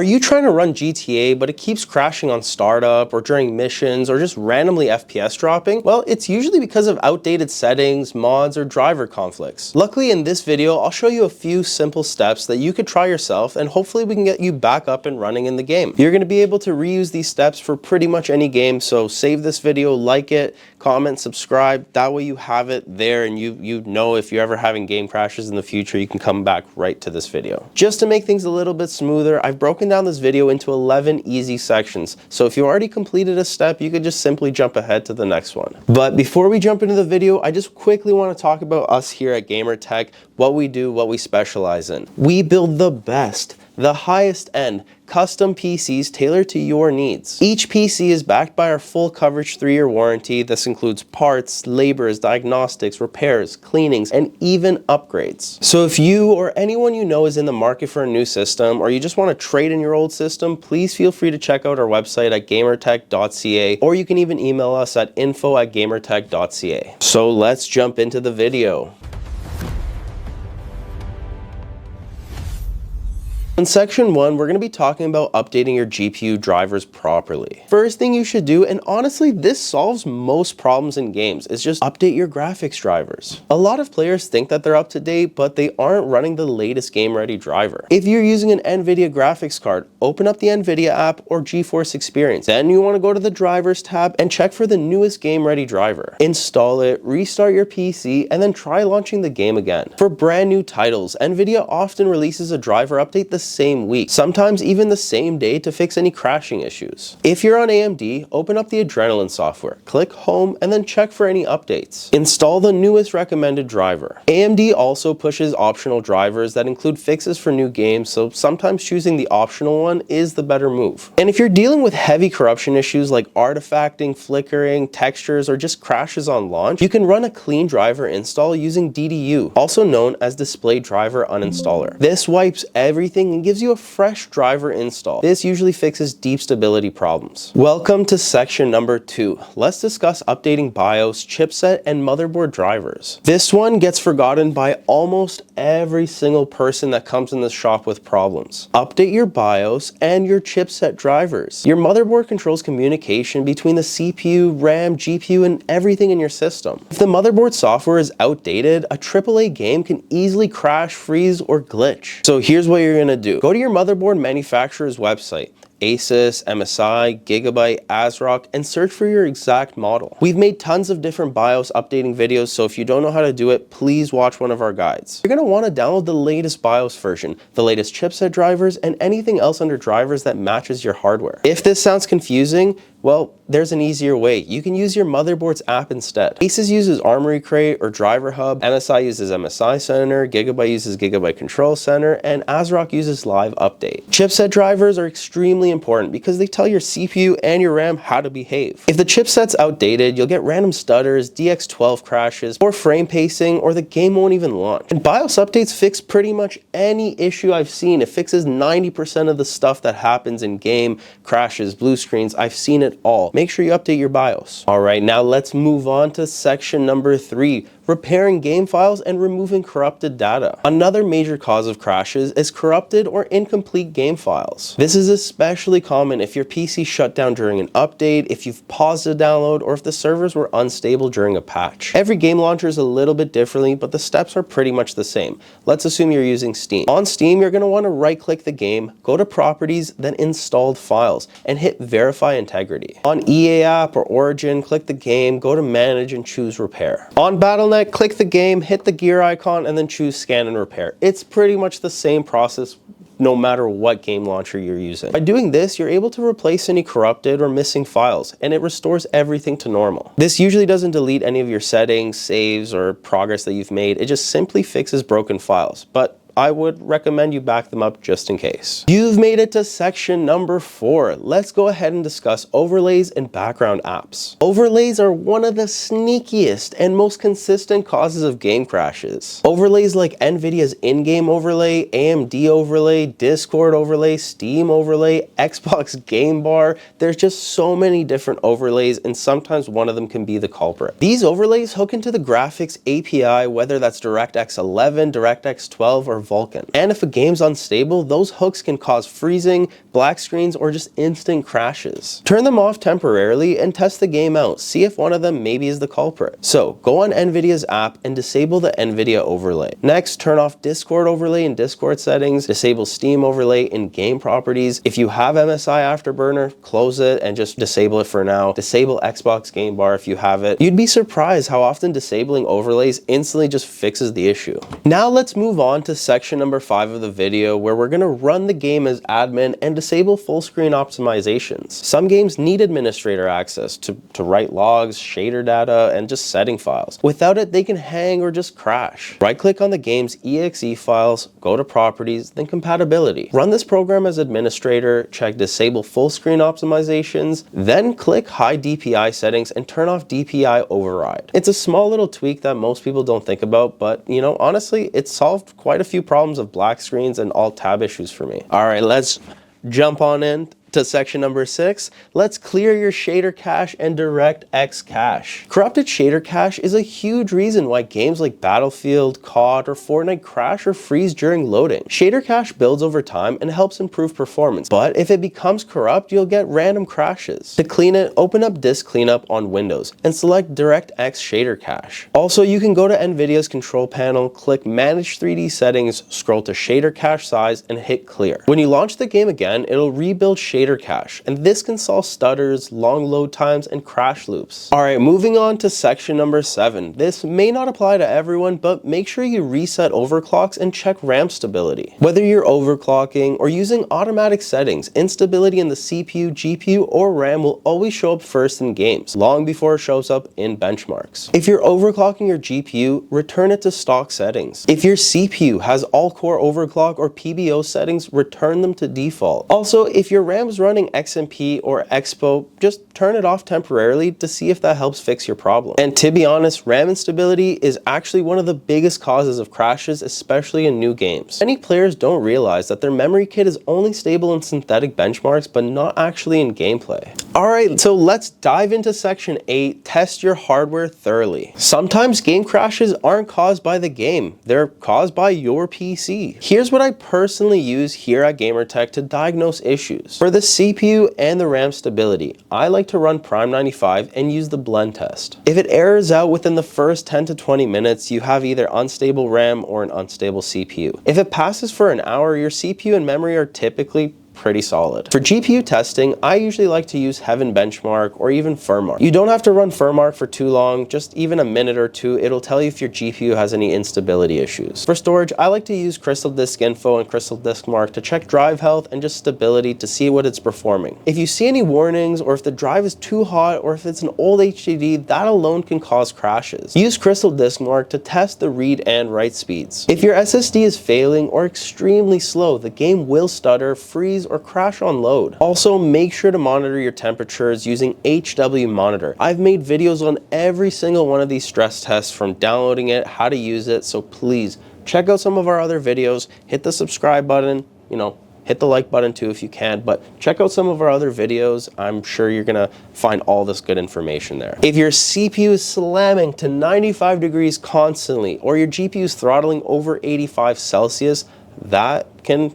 Are you trying to run GTA, but it keeps crashing on startup or during missions or just randomly FPS dropping? Well, it's usually because of outdated settings, mods, or driver conflicts. Luckily, in this video, I'll show you a few simple steps that you could try yourself, and hopefully we can get you back up and running in the game. You're going to be able to reuse these steps for pretty much any game, so save this video, like it, comment, subscribe. That way you have it there, and you know if you're ever having game crashes in the future, you can come back right to this video. Just to make things a little bit smoother, I've broken down this video into 11 easy sections. So if you already completed a step, you could just simply jump ahead to the next one. But before we jump into the video, I just quickly want to talk about us here at GamerTech, what we do, what we specialize in. We build the best, the highest end, custom PCs tailored to your needs. Each PC is backed by our full coverage 3-year warranty. This includes parts, labors, diagnostics, repairs, cleanings, and even upgrades. So if you or anyone you know is in the market for a new system, or you just want to trade in your old system, please feel free to check out our website at gamertech.ca, or you can even email us at info@gamertech.ca. So let's jump into the video. In section 1, we're going to be talking about updating your GPU drivers properly. First thing you should do, and honestly this solves most problems in games, is just update your graphics drivers. A lot of players think that they're up to date, but they aren't running the latest game ready driver. If you're using an NVIDIA graphics card, open up the NVIDIA app or GeForce Experience. Then you want to go to the drivers tab and check for the newest game ready driver. Install it, restart your PC, and then try launching the game again. For brand new titles, NVIDIA often releases a driver update the same week, sometimes even the same day, to fix any crashing issues. If you're on AMD, open up the Adrenaline software, click Home, and then check for any updates. Install the newest recommended driver. AMD also pushes optional drivers that include fixes for new games, so sometimes choosing the optional one is the better move. And if you're dealing with heavy corruption issues like artifacting, flickering, textures, or just crashes on launch, you can run a clean driver install using DDU, also known as Display Driver Uninstaller. This wipes everything and gives you a fresh driver install. This usually fixes deep stability problems. Welcome to section number 2. Let's discuss updating BIOS, chipset, and motherboard drivers. This one gets forgotten by almost every single person that comes in this shop with problems. Update your BIOS and your chipset drivers. Your motherboard controls communication between the CPU, RAM, GPU, and everything in your system. If the motherboard software is outdated, a AAA game can easily crash, freeze, or glitch. So here's what you're gonna do. Go to your motherboard manufacturer's website, Asus, MSI, Gigabyte, ASRock, and search for your exact model. We've made tons of different BIOS updating videos, so if you don't know how to do it, please watch one of our guides. You're going to want to download the latest BIOS version, the latest chipset drivers, and anything else under drivers that matches your hardware. If this sounds confusing, well, there's an easier way. You can use your motherboard's app instead. Asus uses Armory Crate or Driver Hub, MSI uses MSI Center, Gigabyte uses Gigabyte Control Center, and ASRock uses Live Update. Chipset drivers are extremely important because they tell your CPU and your RAM how to behave. If the chipset's outdated, you'll get random stutters, DX12 crashes, or frame pacing, or the game won't even launch. And BIOS updates fix pretty much any issue I've seen. It fixes 90% of the stuff that happens in game, crashes, blue screens. I've seen it all. Make sure you update your BIOS. All right, now let's move on to section number 3. Repairing game files and removing corrupted data. Another major cause of crashes is corrupted or incomplete game files. This is especially common if your PC shut down during an update, if you've paused a download, or if the servers were unstable during a patch. Every game launcher is a little bit differently, but the steps are pretty much the same. Let's assume you're using Steam. On Steam, you're going to want to right-click the game, go to Properties, then Installed Files, and hit Verify Integrity. On EA App or Origin, click the game, go to Manage, and choose Repair. On Battle.net, click the game, hit the gear icon, and then choose Scan and Repair. It's pretty much the same process no matter what game launcher you're using. By doing this, you're able to replace any corrupted or missing files, and it restores everything to normal. This usually doesn't delete any of your settings, saves, or progress that you've made. It just simply fixes broken files, but I would recommend you back them up just in case. You've made it to section number 4. Let's go ahead and discuss overlays and background apps. Overlays are one of the sneakiest and most consistent causes of game crashes. Overlays like NVIDIA's in-game overlay, AMD overlay, Discord overlay, Steam overlay, Xbox Game Bar. There's just so many different overlays, and sometimes one of them can be the culprit. These overlays hook into the graphics API, whether that's DirectX 11, DirectX 12, or or Vulkan. And if a game's unstable, those hooks can cause freezing, black screens, or just instant crashes. Turn them off temporarily and test the game out. See if one of them maybe is the culprit. So go on NVIDIA's app and disable the NVIDIA overlay. Next, turn off Discord overlay in Discord settings, disable Steam overlay in game properties. If you have MSI Afterburner, close it and just disable it for now. Disable Xbox Game Bar if you have it. You'd be surprised how often disabling overlays instantly just fixes the issue. Now let's move on to section number 5 of the video, where we're going to run the game as admin and disable full screen optimizations. Some games need administrator access to write logs, shader data, and just setting files. Without it, they can hang or just crash. Right click on the game's exe files, go to properties, then compatibility. Run this program as administrator, check disable full screen optimizations, then click hide DPI settings and turn off DPI override. It's a small little tweak that most people don't think about, but you know, honestly, it solved quite a few problems of black screens and alt tab issues for me. All right, let's jump on in to section number 6. Let's clear your shader cache and DirectX cache. Corrupted shader cache is a huge reason why games like Battlefield, COD, or Fortnite crash or freeze during loading. Shader cache builds over time and helps improve performance, but if it becomes corrupt, you'll get random crashes. To clean it, open up Disk Cleanup on Windows and select DirectX shader cache. Also, you can go to NVIDIA's control panel, click Manage 3D Settings, scroll to Shader Cache Size, and hit Clear. When you launch the game again, it'll rebuild shader cache, and this can solve stutters, long load times, and crash loops. Alright, moving on to section number 7. This may not apply to everyone, but make sure you reset overclocks and check RAM stability. Whether you're overclocking or using automatic settings, instability in the CPU, GPU, or RAM will always show up first in games, long before it shows up in benchmarks. If you're overclocking your GPU, return it to stock settings. If your CPU has all-core overclock or PBO settings, return them to default. Also, if your RAM is running XMP or Expo, just turn it off temporarily to see if that helps fix your problem. And to be honest, RAM instability is actually one of the biggest causes of crashes, especially in new games. Many players don't realize that their memory kit is only stable in synthetic benchmarks, but not actually in gameplay. Alright, so let's dive into section 8, test your hardware thoroughly. Sometimes game crashes aren't caused by the game, they're caused by your PC. Here's what I personally use here at GamerTech to diagnose issues. For the CPU and the RAM stability, I like to run Prime 95 and use the blend test. If it errors out within the first 10 to 20 minutes, you have either unstable RAM or an unstable CPU. If it passes for an hour, your CPU and memory are typically pretty solid. For GPU testing, I usually like to use Heaven Benchmark or even Firmark. You don't have to run Firmark for too long, just even a minute or two. It'll tell you if your GPU has any instability issues. For storage, I like to use Crystal Disk Info and Crystal Disk Mark to check drive health and just stability to see what it's performing. If you see any warnings, or if the drive is too hot, or if it's an old HDD, that alone can cause crashes. Use Crystal Disk Mark to test the read and write speeds. If your SSD is failing or extremely slow, the game will stutter, freeze, or crash on load. Also, make sure to monitor your temperatures using HW Monitor. I've made videos on every single one of these stress tests, from downloading it, how to use it, so please check out some of our other videos. Hit the subscribe button, hit the like button too if you can, but check out some of our other videos. I'm sure you're gonna find all this good information there. If your CPU is slamming to 95 degrees constantly, or your GPU is throttling over 85 Celsius, that can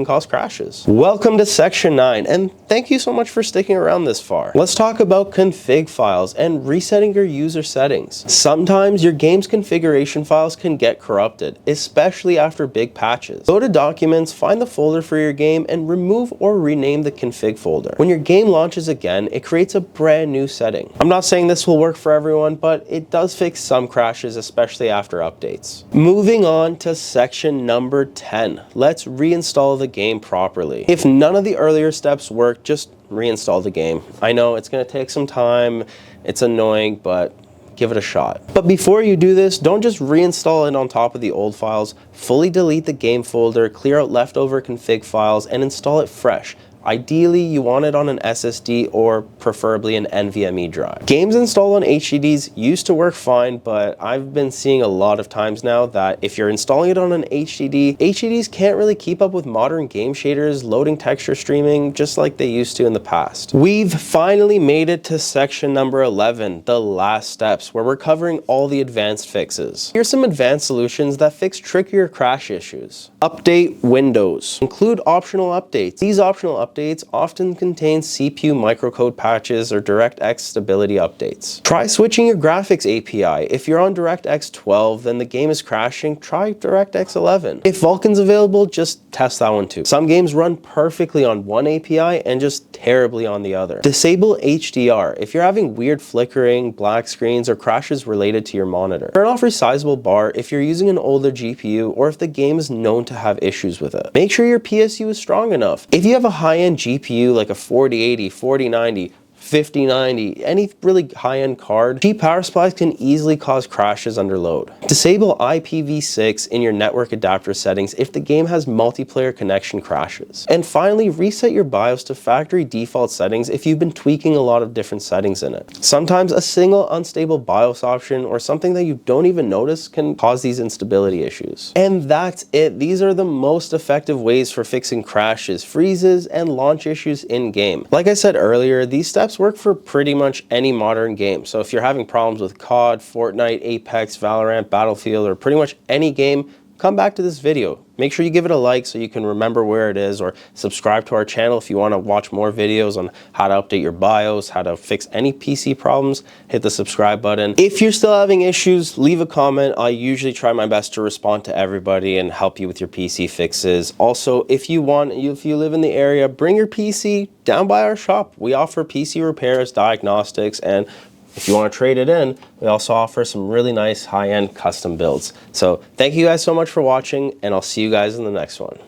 cause crashes. Welcome to section 9, and thank you so much for sticking around this far. Let's talk about config files and resetting your user settings. Sometimes your game's configuration files can get corrupted, especially after big patches. Go to Documents, find the folder for your game, and remove or rename the config folder. When your game launches again, it creates a brand new setting. I'm not saying this will work for everyone, but it does fix some crashes, especially after updates. Moving on to section number 10. Let's reinstall the game properly. If none of the earlier steps work, just reinstall the game. I know it's going to take some time, it's annoying, but give it a shot. But before you do this, don't just reinstall it on top of the old files. Fully delete the game folder, clear out leftover config files, and install it fresh. Ideally, you want it on an SSD or preferably an NVMe drive. Games installed on HDDs used to work fine, but I've been seeing a lot of times now that if you're installing it on an HDD, HDDs can't really keep up with modern game shaders, loading texture streaming, just like they used to in the past. We've finally made it to section number 11, the last steps, where we're covering all the advanced fixes. Here's some advanced solutions that fix trickier crash issues. Update Windows. Include optional updates. These optional updates often contain CPU microcode patches or DirectX stability updates. Try switching your graphics API. If you're on DirectX 12, then the game is crashing, try DirectX 11. If Vulkan's available, just test that one too. Some games run perfectly on one API and just terribly on the other. Disable HDR. If you're having weird flickering, black screens, or crashes related to your monitor. Turn off resizable bar if you're using an older GPU or if the game is known to have issues with it. Make sure your PSU is strong enough. If you have a high-end GPU like a 4080, 4090, 5090, any really high-end card, cheap power supplies can easily cause crashes under load. Disable IPv6 in your network adapter settings if the game has multiplayer connection crashes. And finally, reset your BIOS to factory default settings if you've been tweaking a lot of different settings in it. Sometimes a single unstable BIOS option or something that you don't even notice can cause these instability issues. And that's it. These are the most effective ways for fixing crashes, freezes, and launch issues in-game. Like I said earlier, these steps work for pretty much any modern game. So if you're having problems with COD, Fortnite, Apex, Valorant, Battlefield, or pretty much any game, come back to this video. Make sure you give it a like so you can remember where it is, or subscribe to our channel if you want to watch more videos on how to update your BIOS, how to fix any PC problems. Hit the subscribe button. If you're still having issues, leave a comment. I usually try my best to respond to everybody and help you with your PC fixes. Also, if you live in the area, bring your PC down by our shop. We offer PC repairs, diagnostics, and if you want to trade it in, we also offer some really nice high-end custom builds. So thank you guys so much for watching, and I'll see you guys in the next one.